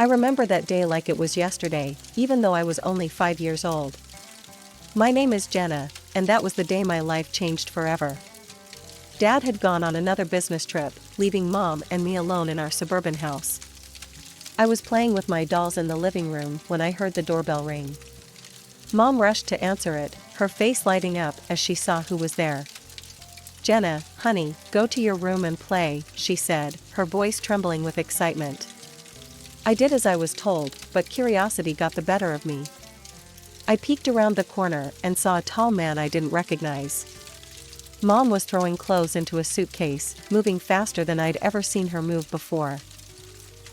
I remember that day like it was yesterday, even though I was only 5 years old. My name is Jenna, and that was the day my life changed forever. Dad had gone on another business trip, leaving Mom and me alone in our suburban house. I was playing with my dolls in the living room when I heard the doorbell ring. Mom rushed to answer it, her face lighting up as she saw who was there. "Jenna, honey, go to your room and play," she said, her voice trembling with excitement. I did as I was told, but curiosity got the better of me. I peeked around the corner and saw a tall man I didn't recognize. Mom was throwing clothes into a suitcase, moving faster than I'd ever seen her move before.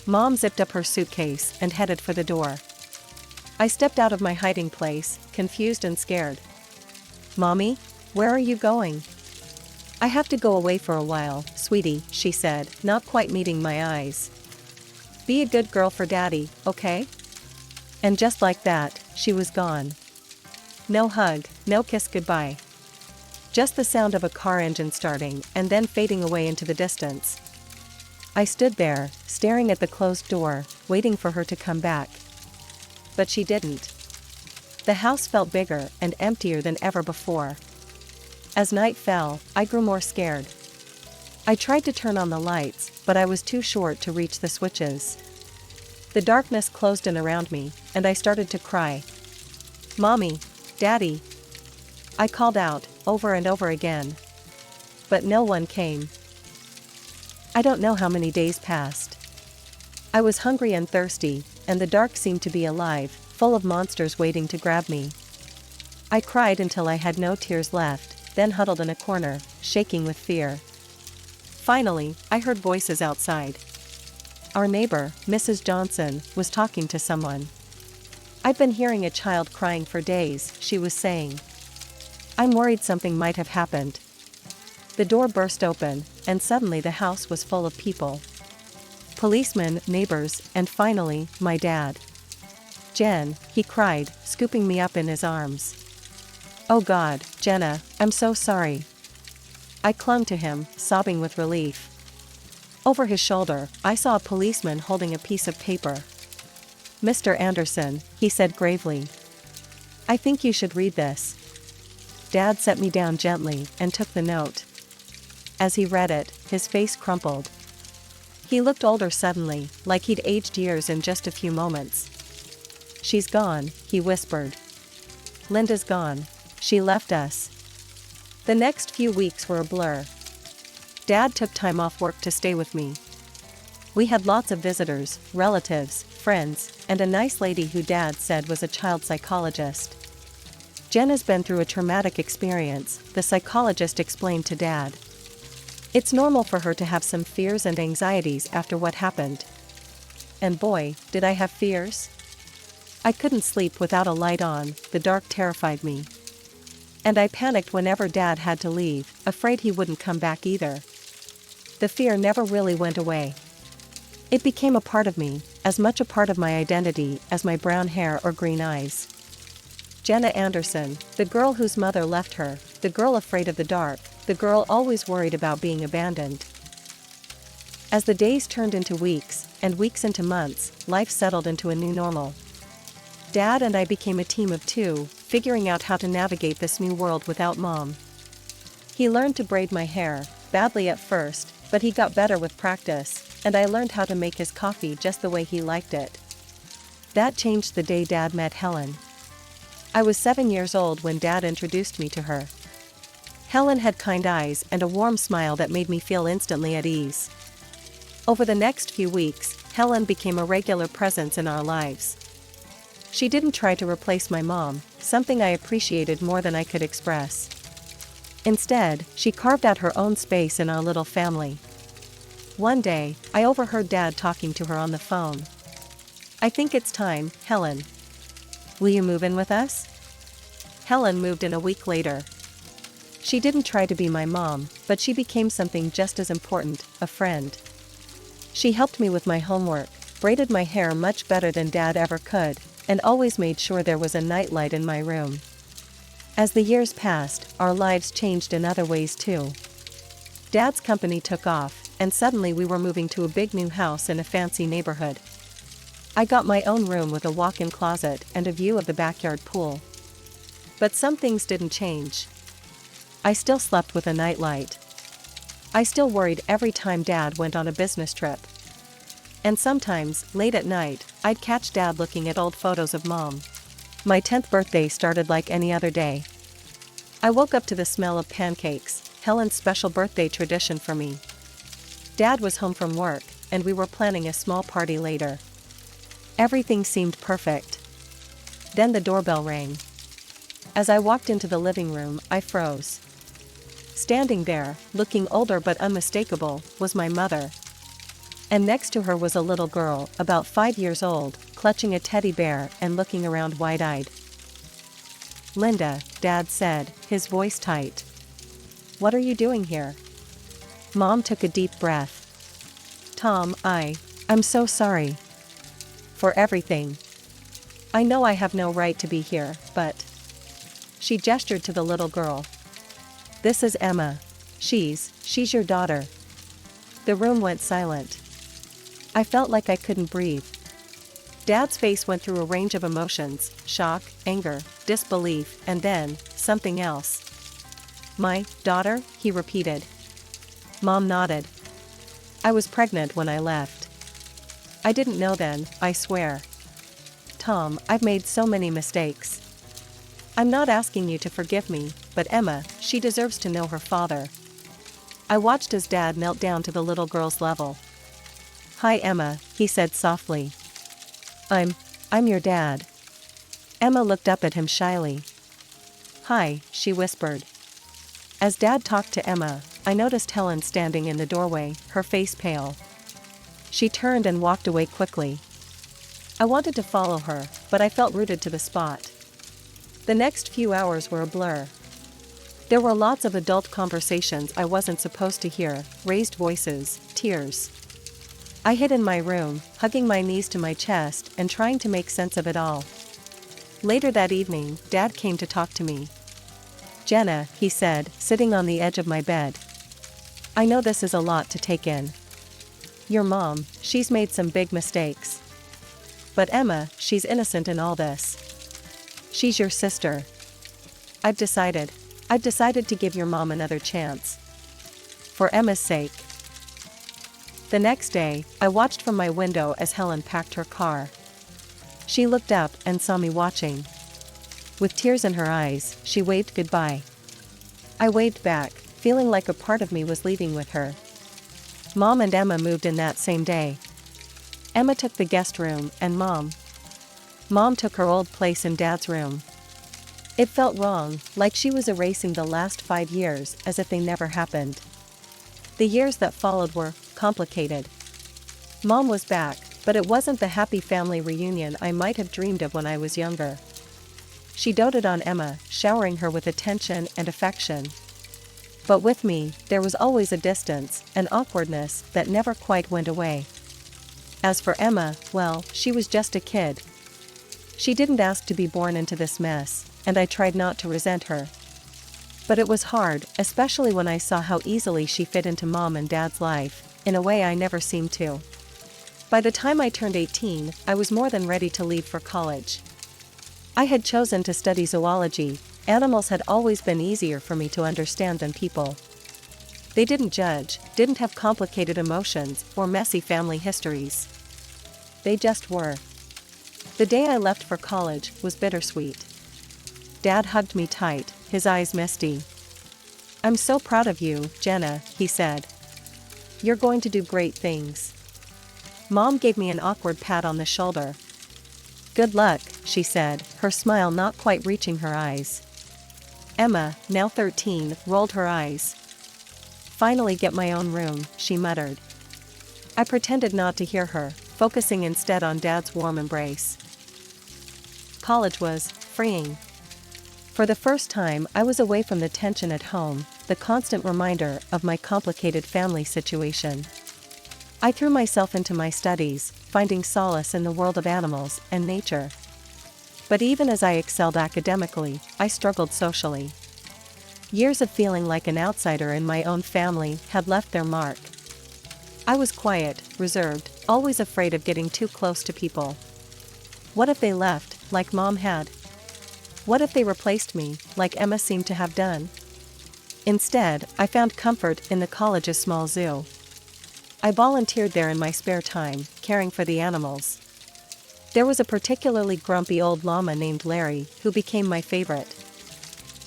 Mom zipped up her suitcase and headed for the door. I stepped out of my hiding place, confused and scared. "Mommy? Where are you going?" "I have to go away for a while, sweetie," she said, not quite meeting my eyes. "Be a good girl for Daddy, okay?" And just like that, she was gone. No hug, no kiss goodbye. Just the sound of a car engine starting and then fading away into the distance. I stood there, staring at the closed door, waiting for her to come back. But she didn't. The house felt bigger and emptier than ever before. As night fell, I grew more scared. I tried to turn on the lights, but I was too short to reach the switches. The darkness closed in around me, and I started to cry. "Mommy, Daddy." I called out, over and over again. But no one came. I don't know how many days passed. I was hungry and thirsty, and the dark seemed to be alive, full of monsters waiting to grab me. I cried until I had no tears left, then huddled in a corner, shaking with fear. Finally, I heard voices outside. Our neighbor, Mrs. Johnson, was talking to someone. "I've been hearing a child crying for days," she was saying. "I'm worried something might have happened." The door burst open, and suddenly the house was full of people. Policemen, neighbors, and finally, my dad. "Jen," he cried, scooping me up in his arms. "Oh God, Jenna, I'm so sorry." I clung to him, sobbing with relief. Over his shoulder, I saw a policeman holding a piece of paper. "Mr. Anderson," he said gravely. "I think you should read this." Dad set me down gently and took the note. As he read it, his face crumpled. He looked older suddenly, like he'd aged years in just a few moments. "She's gone," he whispered. "Linda's gone. She left us." The next few weeks were a blur. Dad took time off work to stay with me. We had lots of visitors, relatives, friends, and a nice lady who Dad said was a child psychologist. "Jenna's been through a traumatic experience," the psychologist explained to Dad. "It's normal for her to have some fears and anxieties after what happened." And boy, did I have fears. I couldn't sleep without a light on, the dark terrified me. And I panicked whenever Dad had to leave, afraid he wouldn't come back either. The fear never really went away. It became a part of me, as much a part of my identity as my brown hair or green eyes. Jenna Anderson, the girl whose mother left her, the girl afraid of the dark, the girl always worried about being abandoned. As the days turned into weeks, and weeks into months, life settled into a new normal. Dad and I became a team of two, figuring out how to navigate this new world without Mom. He learned to braid my hair, badly at first, but he got better with practice, and I learned how to make his coffee just the way he liked it. That changed the day Dad met Helen. I was 7 years old when Dad introduced me to her. Helen had kind eyes and a warm smile that made me feel instantly at ease. Over the next few weeks, Helen became a regular presence in our lives. She didn't try to replace my mom, something I appreciated more than I could express. Instead, she carved out her own space in our little family. One day, I overheard Dad talking to her on the phone. "I think it's time, Helen. Will you move in with us?" Helen moved in a week later. She didn't try to be my mom, but she became something just as important, a friend. She helped me with my homework, braided my hair much better than Dad ever could, and always made sure there was a nightlight in my room. As the years passed, our lives changed in other ways too. Dad's company took off, and suddenly we were moving to a big new house in a fancy neighborhood. I got my own room with a walk-in closet and a view of the backyard pool. But some things didn't change. I still slept with a nightlight. I still worried every time Dad went on a business trip. And sometimes, late at night, I'd catch Dad looking at old photos of Mom. My 10th birthday started like any other day. I woke up to the smell of pancakes, Helen's special birthday tradition for me. Dad was home from work, and we were planning a small party later. Everything seemed perfect. Then the doorbell rang. As I walked into the living room, I froze. Standing there, looking older but unmistakable, was my mother. And next to her was a little girl, about 5 years old, clutching a teddy bear and looking around wide-eyed. "Linda," Dad said, his voice tight. "What are you doing here?" Mom took a deep breath. "Tom, I'm so sorry. For everything. I know I have no right to be here, but..." She gestured to the little girl. "This is Emma. She's your daughter." The room went silent. I felt like I couldn't breathe. Dad's face went through a range of emotions: shock, anger, disbelief, and then, something else. "My daughter?" he repeated. Mom nodded. "I was pregnant when I left. I didn't know then, I swear. Tom, I've made so many mistakes. I'm not asking you to forgive me, but Emma, she deserves to know her father." I watched as Dad knelt down to the little girl's level. "Hi Emma," he said softly. I'm your dad." Emma looked up at him shyly. "Hi," she whispered. As Dad talked to Emma, I noticed Helen standing in the doorway, her face pale. She turned and walked away quickly. I wanted to follow her, but I felt rooted to the spot. The next few hours were a blur. There were lots of adult conversations I wasn't supposed to hear, raised voices, tears. I hid in my room, hugging my knees to my chest and trying to make sense of it all. Later that evening, Dad came to talk to me. "Jenna," he said, sitting on the edge of my bed. "I know this is a lot to take in. Your mom, she's made some big mistakes. But Emma, she's innocent in all this. She's your sister. I've decided to give your mom another chance. For Emma's sake." The next day, I watched from my window as Helen packed her car. She looked up and saw me watching. With tears in her eyes, she waved goodbye. I waved back, feeling like a part of me was leaving with her. Mom and Emma moved in that same day. Emma took the guest room, and Mom took her old place in Dad's room. It felt wrong, like she was erasing the last 5 years as if they never happened. The years that followed were complicated. Mom was back, but it wasn't the happy family reunion I might have dreamed of when I was younger. She doted on Emma, showering her with attention and affection. But with me, there was always a distance, an awkwardness that never quite went away. As for Emma, well, she was just a kid. She didn't ask to be born into this mess, and I tried not to resent her. But it was hard, especially when I saw how easily she fit into Mom and Dad's life, in a way I never seemed to. By the time I turned 18, I was more than ready to leave for college. I had chosen to study zoology. Animals had always been easier for me to understand than people. They didn't judge, didn't have complicated emotions or messy family histories. They just were. The day I left for college was bittersweet. Dad hugged me tight, his eyes misty. "I'm so proud of you, Jenna," he said. "You're going to do great things." Mom gave me an awkward pat on the shoulder. "Good luck," she said, her smile not quite reaching her eyes. Emma, now 13, rolled her eyes. "Finally get my own room," she muttered. I pretended not to hear her, focusing instead on Dad's warm embrace. College was freeing. For the first time, I was away from the tension at home, the constant reminder of my complicated family situation. I threw myself into my studies, finding solace in the world of animals and nature. But even as I excelled academically, I struggled socially. Years of feeling like an outsider in my own family had left their mark. I was quiet, reserved, always afraid of getting too close to people. What if they left, like Mom had? What if they replaced me, like Emma seemed to have done? Instead, I found comfort in the college's small zoo. I volunteered there in my spare time, caring for the animals. There was a particularly grumpy old llama named Larry, who became my favorite.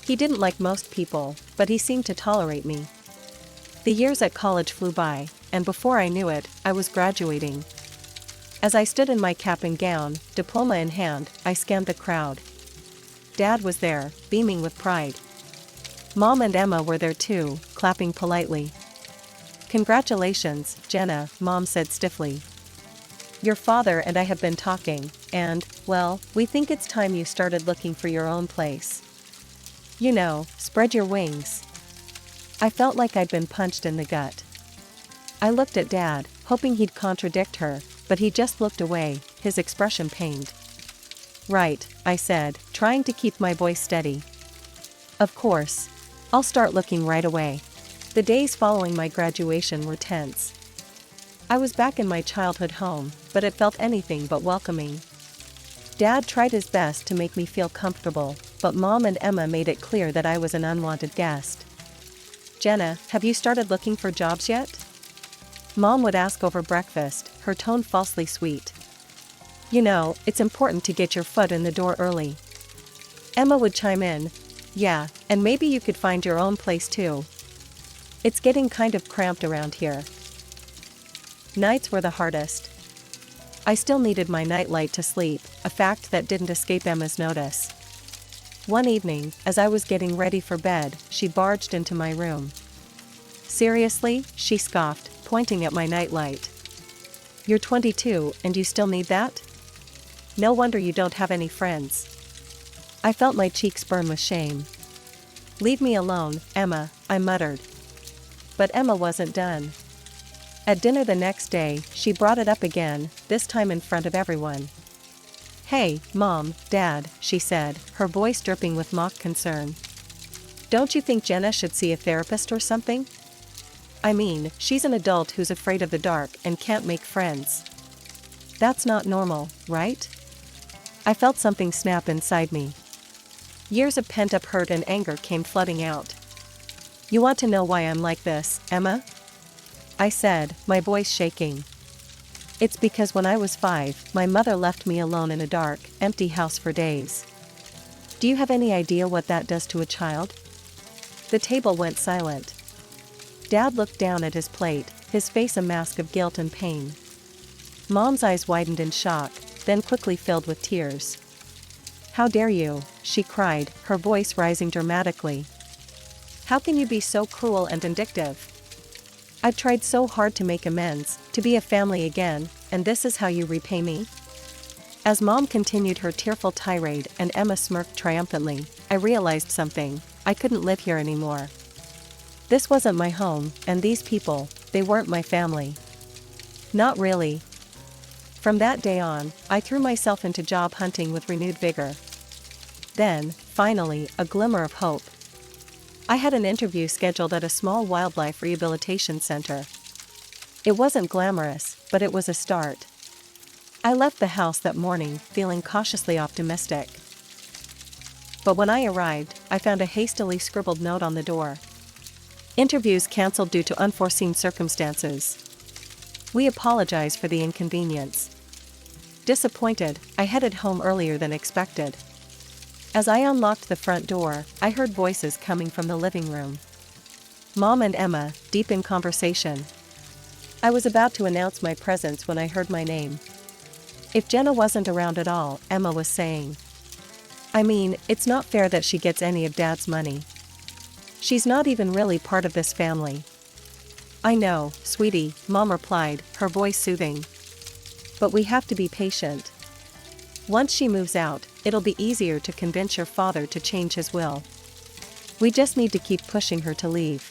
He didn't like most people, but he seemed to tolerate me. The years at college flew by, and before I knew it, I was graduating. As I stood in my cap and gown, diploma in hand, I scanned the crowd. Dad was there, beaming with pride. Mom and Emma were there too, clapping politely. "Congratulations, Jenna," Mom said stiffly. "Your father and I have been talking, and, well, we think it's time you started looking for your own place. You know, spread your wings." I felt like I'd been punched in the gut. I looked at Dad, hoping he'd contradict her, but he just looked away, his expression pained. "Right," I said, trying to keep my voice steady. "Of course. I'll start looking right away." The days following my graduation were tense. I was back in my childhood home, but it felt anything but welcoming. Dad tried his best to make me feel comfortable, but Mom and Emma made it clear that I was an unwanted guest. "Jenna, have you started looking for jobs yet?" Mom would ask over breakfast, her tone falsely sweet. "You know, it's important to get your foot in the door early." Emma would chime in, "Yeah, and maybe you could find your own place too. It's getting kind of cramped around here." Nights were the hardest. I still needed my nightlight to sleep, a fact that didn't escape Emma's notice. One evening, as I was getting ready for bed, she barged into my room. "Seriously?" she scoffed, pointing at my nightlight. "You're 22, and you still need that? No wonder you don't have any friends." I felt my cheeks burn with shame. "Leave me alone, Emma," I muttered. But Emma wasn't done. At dinner the next day, she brought it up again, this time in front of everyone. "Hey, Mom, Dad," she said, her voice dripping with mock concern. "Don't you think Jenna should see a therapist or something? I mean, she's an adult who's afraid of the dark and can't make friends. That's not normal, right?" I felt something snap inside me. Years of pent-up hurt and anger came flooding out. "You want to know why I'm like this, Emma?" I said, my voice shaking. "It's because when I was 5, my mother left me alone in a dark, empty house for days. Do you have any idea what that does to a child?" The table went silent. Dad looked down at his plate, his face a mask of guilt and pain. Mom's eyes widened in shock, then quickly filled with tears. "How dare you?" she cried, her voice rising dramatically. "How can you be so cruel and vindictive? I've tried so hard to make amends, to be a family again, and this is how you repay me?" As Mom continued her tearful tirade and Emma smirked triumphantly, I realized something: I couldn't live here anymore. This wasn't my home, and these people, they weren't my family. Not really. From that day on, I threw myself into job hunting with renewed vigor. Then, finally, a glimmer of hope. I had an interview scheduled at a small wildlife rehabilitation center. It wasn't glamorous, but it was a start. I left the house that morning, feeling cautiously optimistic. But when I arrived, I found a hastily scribbled note on the door. "Interviews canceled due to unforeseen circumstances. We apologize for the inconvenience." Disappointed, I headed home earlier than expected. As I unlocked the front door, I heard voices coming from the living room. Mom and Emma, deep in conversation. I was about to announce my presence when I heard my name. "If Jenna wasn't around at all," Emma was saying. "I mean, it's not fair that she gets any of Dad's money. She's not even really part of this family." "I know, sweetie," Mom replied, her voice soothing. "But we have to be patient. Once she moves out, it'll be easier to convince your father to change his will. We just need to keep pushing her to leave."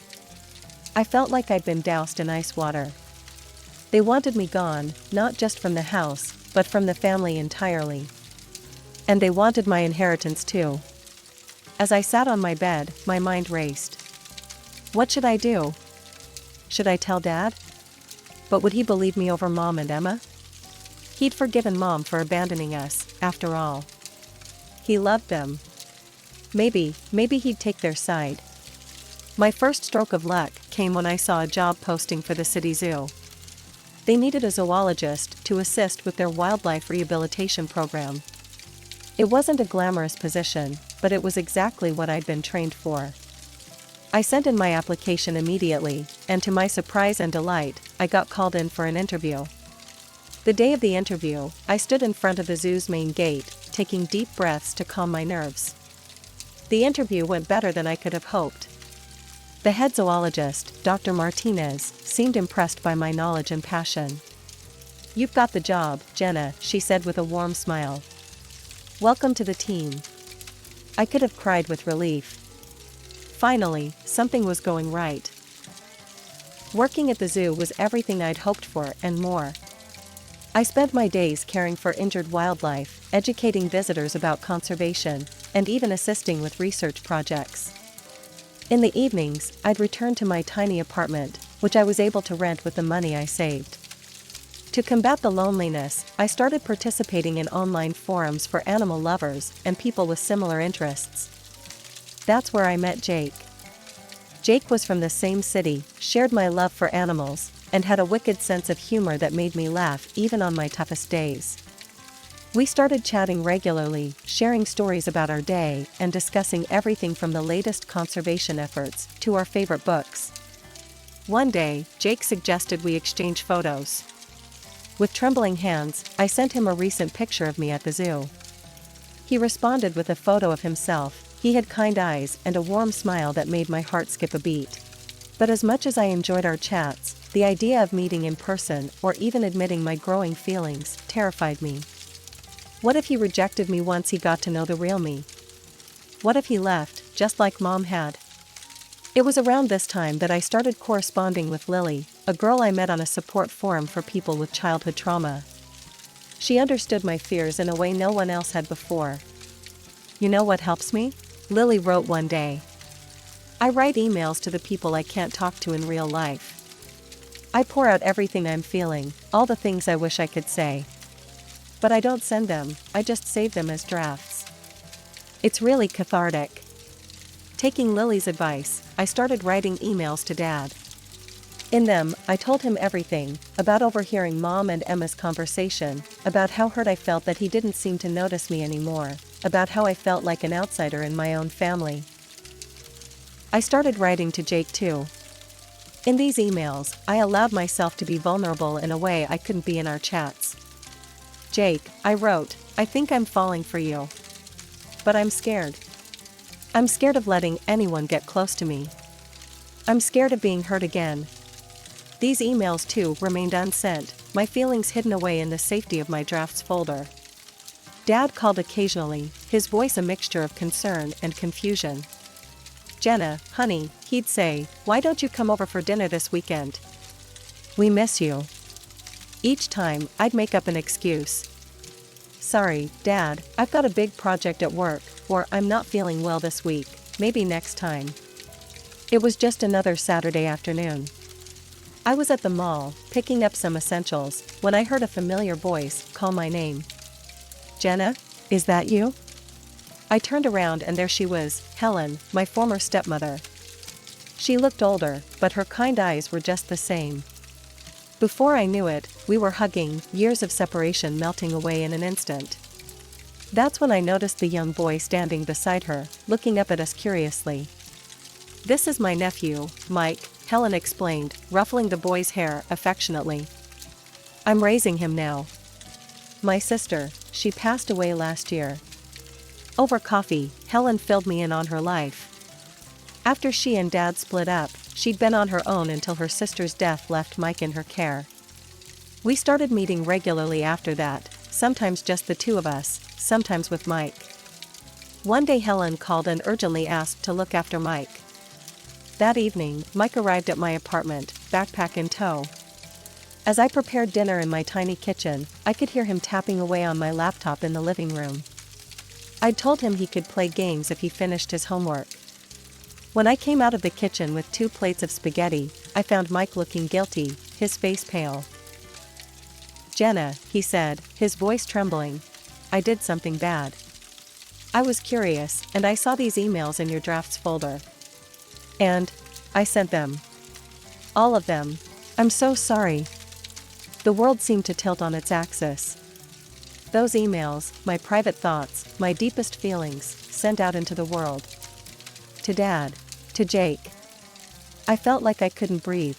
I felt like I'd been doused in ice water. They wanted me gone, not just from the house, but from the family entirely. And they wanted my inheritance too. As I sat on my bed, my mind raced. What should I do? Should I tell Dad? But would he believe me over Mom and Emma? He'd forgiven Mom for abandoning us, after all. He loved them. Maybe he'd take their side. My first stroke of luck came when I saw a job posting for the city zoo. They needed a zoologist to assist with their wildlife rehabilitation program. It wasn't a glamorous position, but it was exactly what I'd been trained for. I sent in my application immediately, and to my surprise and delight, I got called in for an interview. The day of the interview, I stood in front of the zoo's main gate, taking deep breaths to calm my nerves. The interview went better than I could have hoped. The head zoologist, Dr. Martinez, seemed impressed by my knowledge and passion. "You've got the job, Jenna," she said with a warm smile. "Welcome to the team." I could have cried with relief. Finally, something was going right. Working at the zoo was everything I'd hoped for and more. I spent my days caring for injured wildlife, educating visitors about conservation, and even assisting with research projects. In the evenings, I'd return to my tiny apartment, which I was able to rent with the money I saved. To combat the loneliness, I started participating in online forums for animal lovers and people with similar interests. That's where I met Jake. Jake was from the same city, shared my love for animals, and had a wicked sense of humor that made me laugh even on my toughest days. We started chatting regularly, sharing stories about our day, and discussing everything from the latest conservation efforts to our favorite books. One day, Jake suggested we exchange photos. With trembling hands, I sent him a recent picture of me at the zoo. He responded with a photo of himself. He had kind eyes and a warm smile that made my heart skip a beat. But as much as I enjoyed our chats, the idea of meeting in person or even admitting my growing feelings terrified me. What if he rejected me once he got to know the real me? What if he left, just like Mom had? It was around this time that I started corresponding with Lily, a girl I met on a support forum for people with childhood trauma. She understood my fears in a way no one else had before. "You know what helps me?" Lily wrote one day. "I write emails to the people I can't talk to in real life. I pour out everything I'm feeling, all the things I wish I could say. But I don't send them, I just save them as drafts. It's really cathartic." Taking Lily's advice, I started writing emails to Dad. In them, I told him everything, about overhearing Mom and Emma's conversation, about how hurt I felt that he didn't seem to notice me anymore, about how I felt like an outsider in my own family. I started writing to Jake too. In these emails, I allowed myself to be vulnerable in a way I couldn't be in our chats. "Jake," I wrote, "I think I'm falling for you. But I'm scared. I'm scared of letting anyone get close to me. I'm scared of being hurt again." These emails too remained unsent, my feelings hidden away in the safety of my drafts folder. Dad called occasionally, his voice a mixture of concern and confusion. "Jenna, honey," he'd say, "why don't you come over for dinner this weekend? We miss you." Each time, I'd make up an excuse. "Sorry, Dad, I've got a big project at work," or "I'm not feeling well this week, maybe next time." It was just another Saturday afternoon. I was at the mall, picking up some essentials, when I heard a familiar voice call my name. "Jenna, is that you?" I turned around and there she was, Helen, my former stepmother. She looked older, but her kind eyes were just the same. Before I knew it, we were hugging, years of separation melting away in an instant. That's when I noticed the young boy standing beside her, looking up at us curiously. "This is my nephew, Mike," Helen explained, ruffling the boy's hair affectionately. "I'm raising him now. My sister, she passed away last year." Over coffee, Helen filled me in on her life. After she and Dad split up, she'd been on her own until her sister's death left Mike in her care. We started meeting regularly after that, sometimes just the two of us, sometimes with Mike. One day Helen called and urgently asked to look after Mike. That evening, Mike arrived at my apartment, backpack in tow. As I prepared dinner in my tiny kitchen, I could hear him tapping away on my laptop in the living room. I'd told him he could play games if he finished his homework. When I came out of the kitchen with 2 plates of spaghetti, I found Mike looking guilty, his face pale. "Jenna," he said, his voice trembling. I did something bad. I was curious, and I saw these emails in your drafts folder. And I sent them. All of them. I'm so sorry. The world seemed to tilt on its axis. Those emails, my private thoughts, my deepest feelings, sent out into the world. To Dad. To Jake. I felt like I couldn't breathe.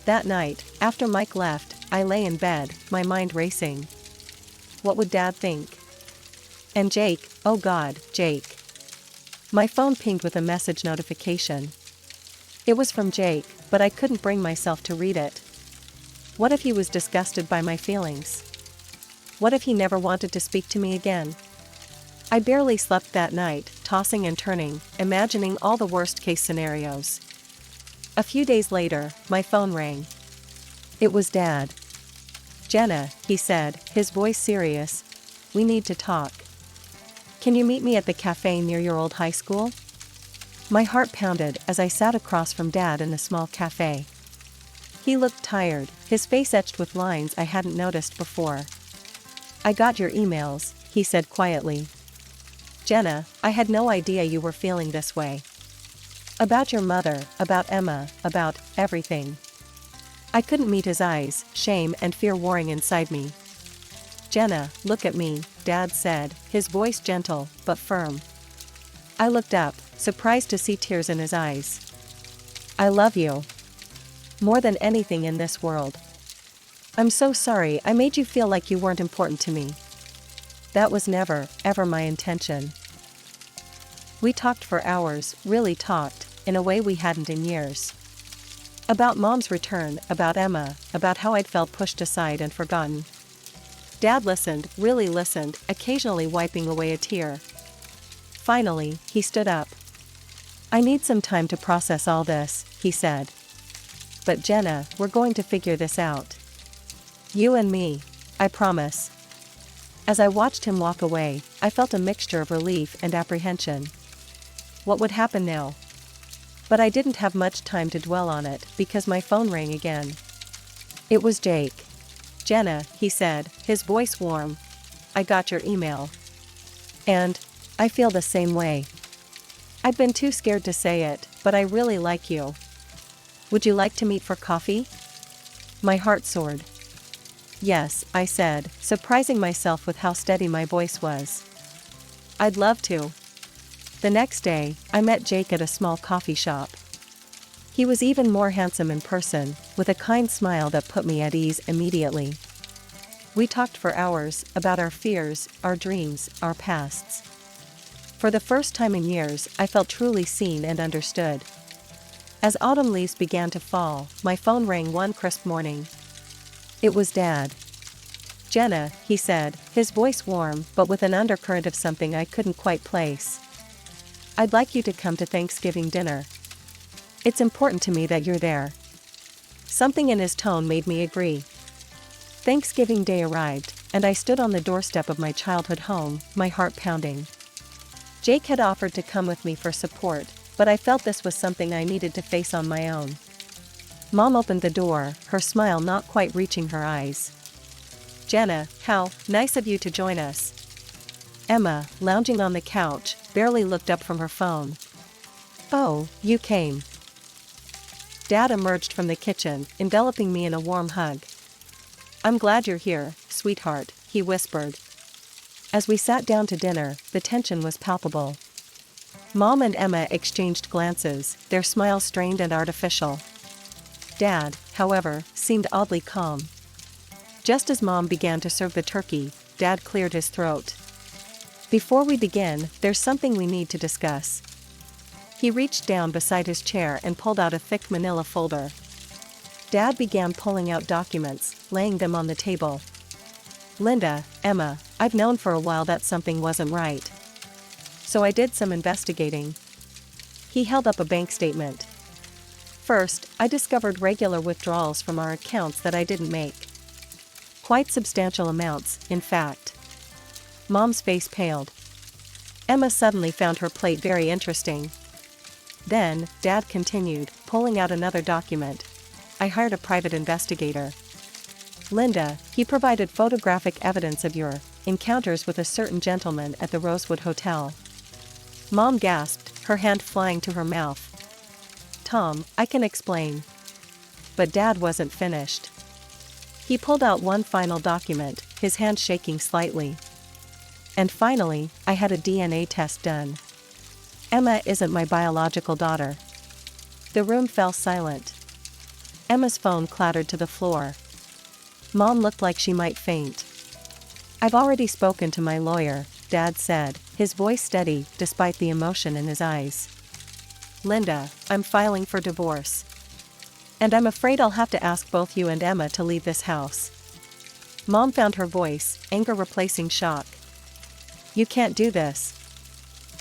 That night, after Mike left, I lay in bed, my mind racing. What would Dad think? And Jake, oh God, Jake. My phone pinged with a message notification. It was from Jake, but I couldn't bring myself to read it. What if he was disgusted by my feelings? What if he never wanted to speak to me again? I barely slept that night, tossing and turning, imagining all the worst-case scenarios. A few days later, my phone rang. It was Dad. Jenna, he said, his voice serious. We need to talk. Can you meet me at the cafe near your old high school? My heart pounded as I sat across from Dad in a small cafe. He looked tired, his face etched with lines I hadn't noticed before. I got your emails, he said quietly. Jenna, I had no idea you were feeling this way. About your mother, about Emma, about everything. I couldn't meet his eyes, shame and fear warring inside me. Jenna, look at me, Dad said, his voice gentle, but firm. I looked up, surprised to see tears in his eyes. I love you. More than anything in this world. I'm so sorry I made you feel like you weren't important to me. That was never, ever my intention. We talked for hours, really talked, in a way we hadn't in years. About Mom's return, about Emma, about how I'd felt pushed aside and forgotten. Dad listened, really listened, occasionally wiping away a tear. Finally, he stood up. I need some time to process all this, he said. But Jenna, we're going to figure this out. You and me, I promise. As I watched him walk away, I felt a mixture of relief and apprehension. What would happen now? But I didn't have much time to dwell on it because my phone rang again. It was Jake. Jenna, he said, his voice warm. I got your email. And I feel the same way. I'd been too scared to say it, but I really like you. Would you like to meet for coffee? My heart soared. Yes, I said, surprising myself with how steady my voice was. I'd love to. The next day, I met Jake at a small coffee shop. He was even more handsome in person, with a kind smile that put me at ease immediately. We talked for hours, about our fears, our dreams, our pasts. For the first time in years, I felt truly seen and understood. As autumn leaves began to fall, my phone rang one crisp morning. It was Dad. Jenna, he said, his voice warm but with an undercurrent of something I couldn't quite place. I'd like you to come to Thanksgiving dinner. It's important to me that you're there. Something in his tone made me agree. Thanksgiving Day arrived, and I stood on the doorstep of my childhood home, my heart pounding. Jake had offered to come with me for support, but I felt this was something I needed to face on my own. Mom opened the door, her smile not quite reaching her eyes. Jenna, how nice of you to join us. Emma, lounging on the couch, barely looked up from her phone. Oh, you came. Dad emerged from the kitchen, enveloping me in a warm hug. I'm glad you're here, sweetheart, he whispered. As we sat down to dinner, the tension was palpable. Mom and Emma exchanged glances, their smiles strained and artificial. Dad, however, seemed oddly calm. Just as Mom began to serve the turkey, Dad cleared his throat. Before we begin, there's something we need to discuss. He reached down beside his chair and pulled out a thick manila folder. Dad began pulling out documents, laying them on the table. Linda, Emma, I've known for a while that something wasn't right. So I did some investigating. He held up a bank statement. First, I discovered regular withdrawals from our accounts that I didn't make. Quite substantial amounts, in fact. Mom's face paled. Emma suddenly found her plate very interesting. Then, Dad continued, pulling out another document. I hired a private investigator. Linda, he provided photographic evidence of your encounters with a certain gentleman at the Rosewood Hotel. Mom gasped, her hand flying to her mouth. Tom, I can explain. But Dad wasn't finished. He pulled out one final document, his hand shaking slightly. And finally, I had a DNA test done. Emma isn't my biological daughter. The room fell silent. Emma's phone clattered to the floor. Mom looked like she might faint. I've already spoken to my lawyer, Dad said, his voice steady despite the emotion in his eyes. Linda, I'm filing for divorce. And I'm afraid I'll have to ask both you and Emma to leave this house. Mom found her voice, anger replacing shock. You can't do this.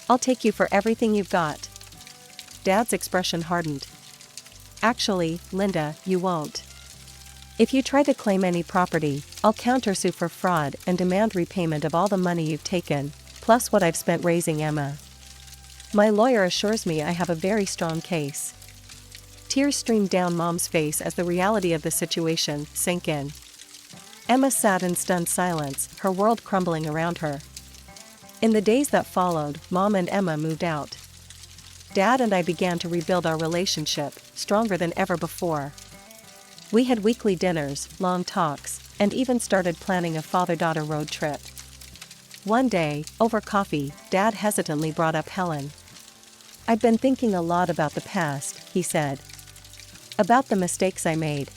I'll take you for everything you've got. Dad's expression hardened. Actually, Linda, you won't. If you try to claim any property, I'll countersue for fraud and demand repayment of all the money you've taken, plus what I've spent raising Emma. My lawyer assures me I have a very strong case. Tears streamed down Mom's face as the reality of the situation sank in. Emma sat in stunned silence, her world crumbling around her. In the days that followed, Mom and Emma moved out. Dad and I began to rebuild our relationship, stronger than ever before. We had weekly dinners, long talks, and even started planning a father-daughter road trip. One day, over coffee, Dad hesitantly brought up Helen. I've been thinking a lot about the past, he said. About the mistakes I made.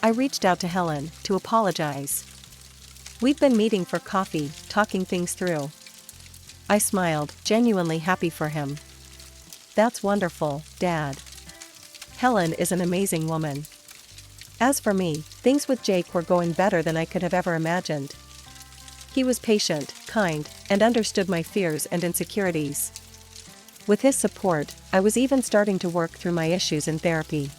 I reached out to Helen to apologize. We've been meeting for coffee, talking things through. I smiled, genuinely happy for him. That's wonderful, Dad. Helen is an amazing woman. As for me, things with Jake were going better than I could have ever imagined. He was patient, kind, and understood my fears and insecurities. With his support, I was even starting to work through my issues in therapy.